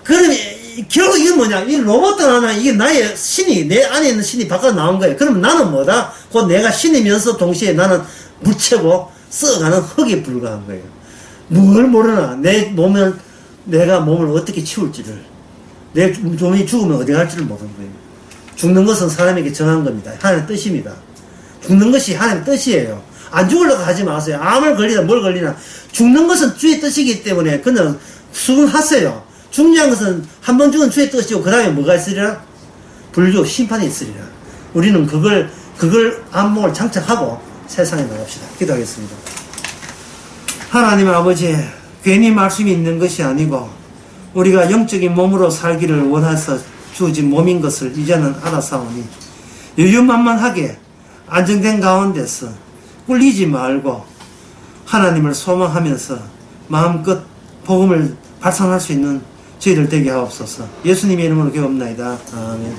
그러면 결국 이게 뭐냐? 이 로봇 하나 이게 나의 신이, 내 안에 있는 신이 바깥 나온 거예요. 그러면 나는 뭐다? 곧 내가 신이면서 동시에 나는 무채고 썩어가는 흙에 불과한 거예요. 뭘 모르나? 내 몸을, 내가 몸을 어떻게 치울지를, 내 몸이 죽으면 어디 갈지를 모르는 거예요. 죽는 것은 사람에게 정한 겁니다. 하나님의 뜻입니다. 죽는 것이 하나님의 뜻이에요. 안 죽으려고 하지 마세요. 암을 걸리나 뭘 걸리나. 죽는 것은 주의 뜻이기 때문에 그냥 수긍하세요. 중요한 것은 한 번 죽은 주의 뜻이고 그 다음에 뭐가 있으리라? 불교 심판이 있으리라. 우리는 그걸 안목을 장착하고 세상에 나갑시다. 기도하겠습니다. 하나님 아버지, 괜히 말씀이 있는 것이 아니고 우리가 영적인 몸으로 살기를 원해서 주어진 몸인 것을 이제는 알아사오니 여유만만하게 안정된 가운데서 꿀리지 말고 하나님을 소망하면서 마음껏 복음을 발산할 수 있는 저희들 되게 하옵소서. 예수님의 이름으로 기도합니다. 아멘.